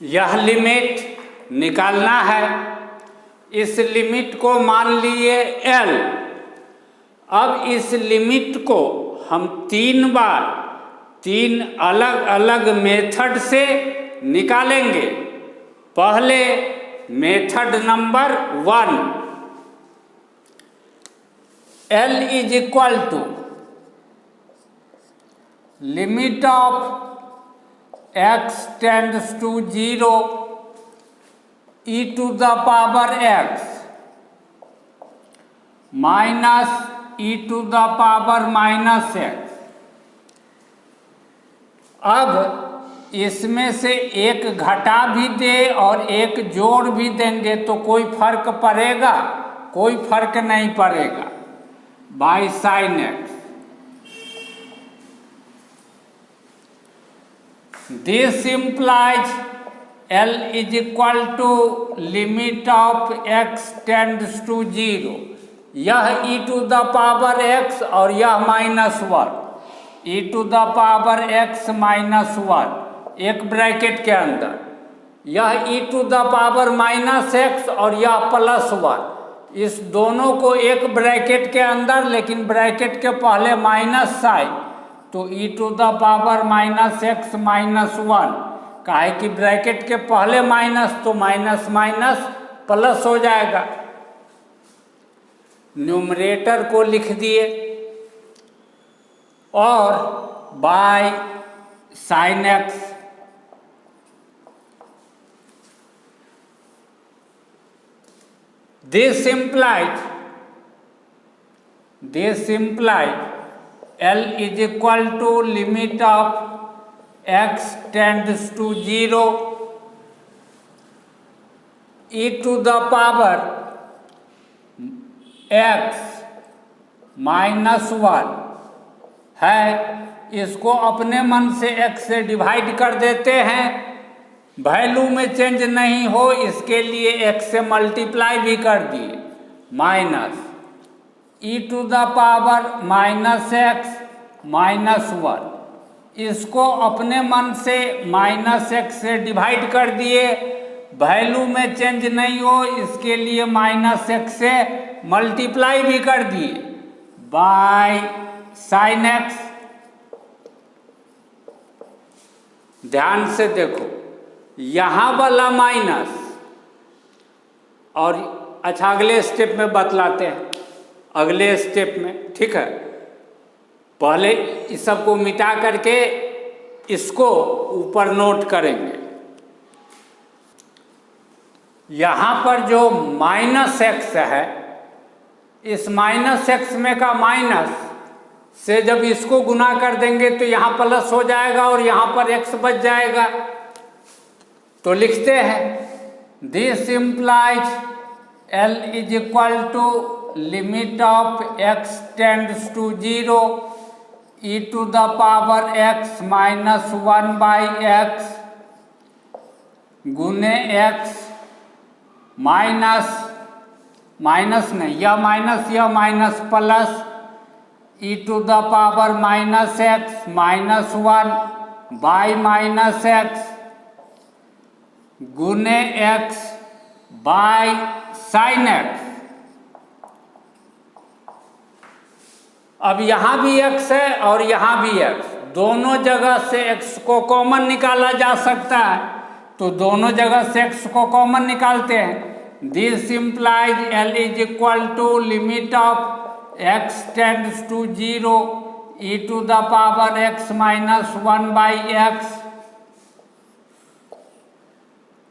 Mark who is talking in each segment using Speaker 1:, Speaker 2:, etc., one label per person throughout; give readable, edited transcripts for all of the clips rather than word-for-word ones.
Speaker 1: यह लिमिट निकालना है। इस लिमिट को मान लिए L। अब इस लिमिट को हम 3 बार 3 अलग अलग मेथड से निकालेंगे। पहले method number 1, L is equal to limit of x tends to 0 e to the power x minus e to the power minus x। अब इसमें से एक घटा भी दे और एक जोड़ भी देंगे तो कोई फर्क पड़ेगा? कोई फर्क नहीं पड़ेगा। By sine x। This implies L is equal to limit of x tends to 0। यह e to the power x और यह -1, e to the power x -1 एक ब्रैकेट के अंदर, यह e to the power -x और यह +1। इस दोनों को एक ब्रैकेट के अंदर, लेकिन ब्रैकेट के पहले माइनस साइन, तो e to the power -x -1 काहे कि ब्रैकेट के पहले माइनस, तो माइनस माइनस प्लस हो जाएगा। न्यूमरेटर को लिख दिए और bye sine x। This implies L is equal to limit of x tends to 0 e to the power x -1 है। इसको अपने मन से x से डिवाइड कर देते हैं, वैल्यू में चेंज नहीं हो इसके लिए x से मल्टीप्लाई भी कर दिए, minus e to the power -x -1। इसको अपने मन से -x से डिवाइड कर दिए, वैल्यू में चेंज नहीं हो इसके लिए -x से मल्टीप्लाई भी कर दिए, बाय साइन x। ध्यान से देखो, यहाँ वाला माइनस और अच्छा अगले स्टेप में बतलाते हैं, अगले स्टेप में, ठीक है। पहले इस सब को मिटा करके इसको ऊपर नोट करेंगे। यहाँ पर जो -x है, इस -x में का माइनस से जब इसको गुना कर देंगे तो यहाँ प्लस हो जाएगा और यहाँ पर x बच जाएगा। तो लिखते हैं, this implies L is equal to limit of x tends to 0 e to the power x -1 by x गुने x माइनस नहीं, यह minus plus e to the power -x -1 by -x गुने x बाय साइन x। अब यहाँ भी x है और यहाँ भी x, दोनों जगह से x को कॉमन निकाला जा सकता है, तो दोनों जगह से x को कॉमन निकालते हैं। This implies L is equal to limit of x tends to 0 e to the power x -1 by x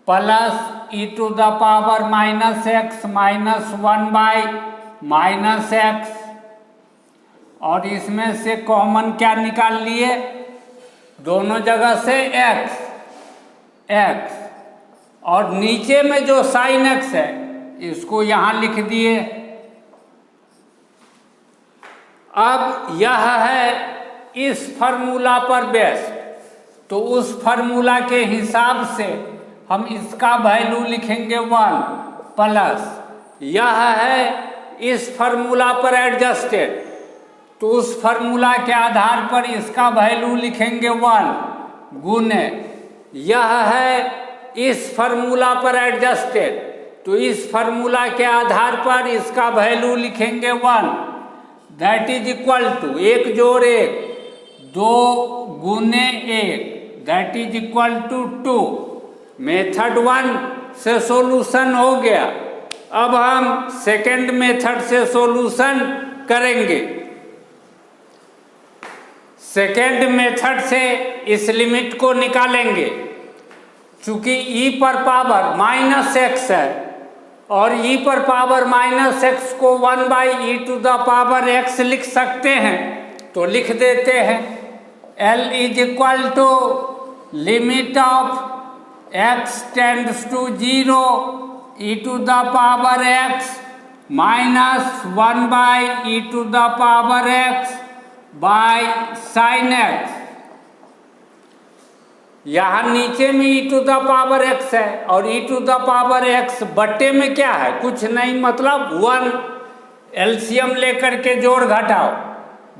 Speaker 1: plus e to the power -x -1 by -x। और इसमें से कॉमन क्या निकाल लिए? दोनों जगह से x और नीचे में जो साइन x है इसको यहाँ लिख दिए। अब यह है इस फार्मूला पर बेस्ड, तो उस फार्मूला के हिसाब से हम इसका वैल्यू लिखेंगे 1 प्लस, यह है इस फार्मूला पर एडजस्टेड, तो उस फार्मूला के आधार पर इसका वैल्यू लिखेंगे 1 गुने, यह है इस फार्मूला पर एडजस्टेड, तो इस फार्मूला के आधार पर इसका वैल्यू लिखेंगे 1, दैट इज इक्वल टू 1 जोड़ 1 2 गुने 1, that is equal to 2। Method 1 से सॉल्यूशन हो गया। अब हम सेकेंड मेथड से सॉल्यूशन करेंगे। सेकेंड मेथड से इस लिमिट को निकालेंगे। चूंकि e पर पावर -x है और e पर पावर -x को 1/e⁻x लिख सकते हैं, तो लिख देते हैं L is equal to limit of x tends to 0 e⁻x minus 1/e⁻x by sine x। यहाँ नीचे में e⁻x है और e⁻x बट्टे में क्या है, कुछ नहीं, मतलब 1। एलसीएम लेकर के जोड़ घटाओ।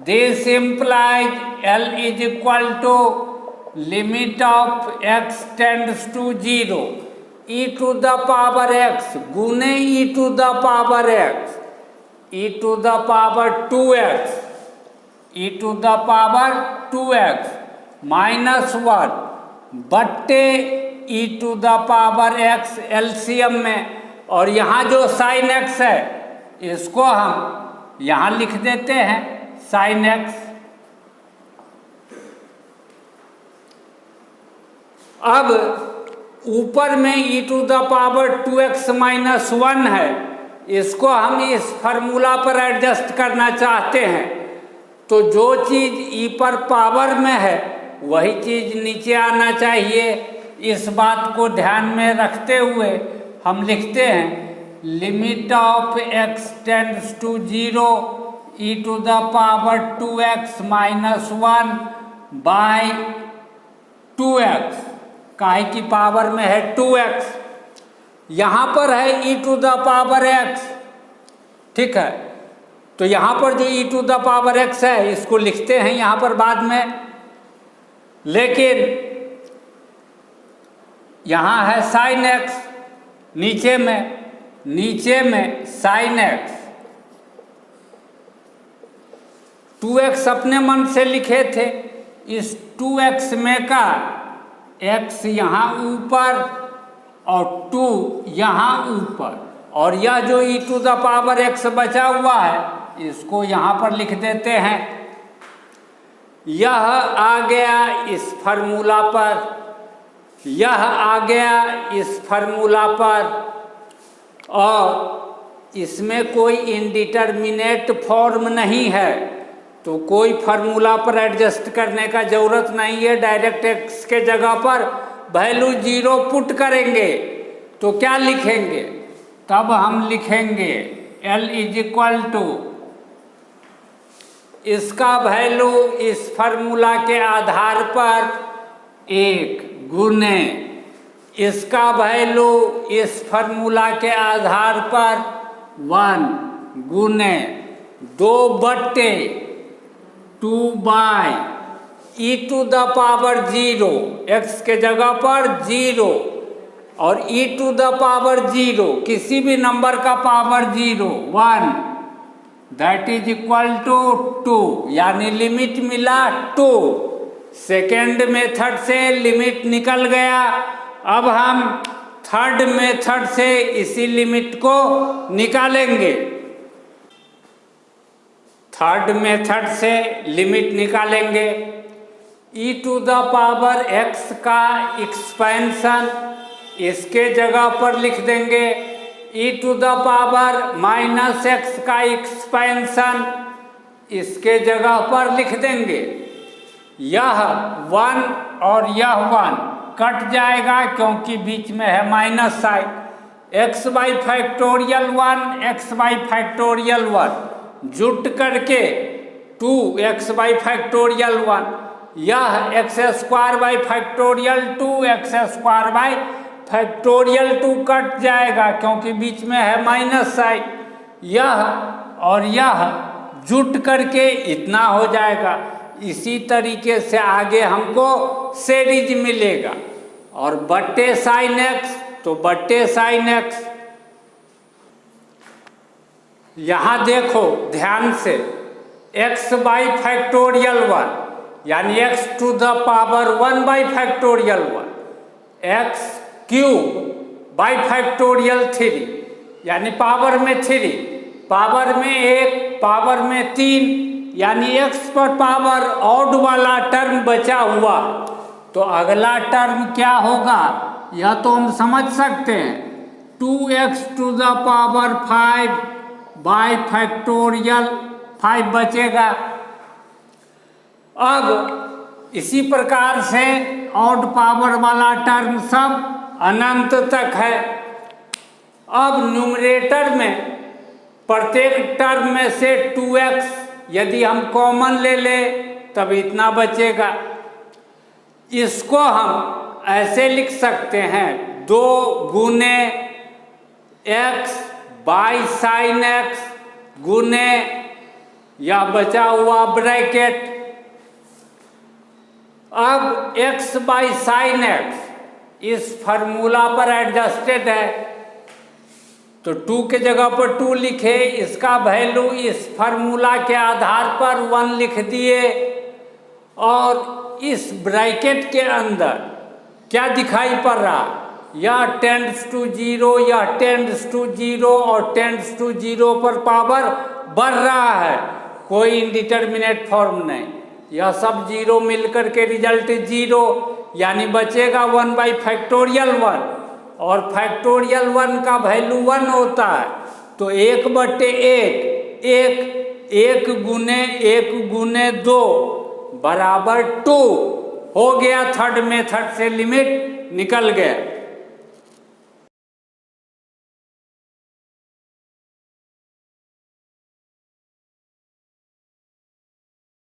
Speaker 1: This implies L is equal to limit of x tends to 0 e⁻x गुने e⁻x e⁻2x माइनस 1 बट्टे e⁻x एलसीएम में, और यहाँ जो साइन x है इसको हम यहाँ लिख देते हैं साइन x। अब ऊपर में e⁻2x माइनस 1 है, इसको हम इस फार्मूला पर एडजस्ट करना चाहते हैं, तो जो चीज़ e पर पावर में है वही चीज़ नीचे आना चाहिए। इस बात को ध्यान में रखते हुए हम लिखते हैं limit of x tends to 0 e⁻2x minus 1 by 2x, काहे की पावर में है 2x, यहाँ पर है e⁻x, ठीक है। तो यहाँ पर जो e⁻x है इसको लिखते हैं यहाँ पर बाद में, लेकिन यहाँ है साइन x, नीचे में साइन x। 2x अपने मन से लिखे थे, इस 2x में का x यहाँ ऊपर और 2 यहाँ ऊपर, और यह जो e⁻x बचा हुआ है इसको यहाँ पर लिख देते हैं। यह आ गया इस फार्मूला पर, यह आ गया इस फार्मूला पर, और इसमें कोई इंडिटरमिनेट फॉर्म नहीं है, तो कोई फार्मूला पर एडजस्ट करने का ज़रूरत नहीं है। डायरेक्ट x के जगह पर वैल्यू 0 पुट करेंगे, तो क्या लिखेंगे, तब हम लिखेंगे L इज इक्वल टू, इसका वैल्यू इस फार्मूला के आधार पर 1 गुने, इसका वैल्यू इस फार्मूला के आधार पर 1 गुने 2 बट्टे 2/e⁻0, x के जगह पर 0 और e⁻0 किसी भी नंबर का power 0 1, that is equal to 2, यानी लिमिट मिला 2। सेकेंड मेथड से लिमिट निकल गया। अब हम थर्ड मेथड से इसी लिमिट को निकालेंगे। थर्ड मेथड से लिमिट निकालेंगे, e⁻x का एक्सपेंशन इसके जगह पर लिख देंगे, e⁻−x का एक्सपेंशन इसके जगह पर लिख देंगे। यह 1 और यह 1 कट जाएगा क्योंकि बीच में है माइनस साइन। x/1 x/1 जुट करके 2x/1, यह x² 2 x² कट जाएगा क्योंकि बीच में है माइनस साइन। यह और यह जुट करके इतना हो जाएगा। इसी तरीके से आगे हमको सीरीज मिलेगा और बट्टे साइन एक्स तो बट्टे साइन एक्स। यहाँ देखो ध्यान से, x बाई फैक्टोरियल 1 यानी x to the power 1 by factorial 1, x cube by factorial 3 यानी पावर में 3, पावर में 1, पावर में 3 यानी x पर पावर ऑड वाला टर्म बचा हुआ। तो अगला टर्म क्या होगा यह तो हम समझ सकते हैं, 2x to the power 5 by factorial 5 बचेगा। अब इसी प्रकार से ऑड पावर वाला टर्म सब अनंत तक है। अब न्यूमरेटर में प्रत्येक टर्म में से 2x यदि हम कॉमन ले लें तब इतना बचेगा। इसको हम ऐसे लिख सकते हैं, 2 गुने x बाई साइन एक्स गुने या बचा हुआ ब्रैकेट। अब x बाई साइन एक्स इस फार्मूला पर एडजस्टेड है, तो 2 के जगह पर 2 लिखे, इसका वैल्यू इस फार्मूला के आधार पर 1 लिख दिए। और इस ब्रैकेट के अंदर क्या दिखाई पड़ रहा, या टेंड्स टू 0 या टेंड्स टू 0 और टेंड्स टू 0 पर पावर बढ़ रहा है, कोई इंडिटरमिनेट फॉर्म नहीं, यह सब 0 मिलकर के रिजल्ट 0 यानी बचेगा 1 बाई फैक्टोरियल 1 और फैक्टोरियल 1 का वैल्यू 1 होता है। तो 1 बटे 1 गुने 2 बराबर 2 हो गया। थर्ड मेथड से लिमिट निकल गया।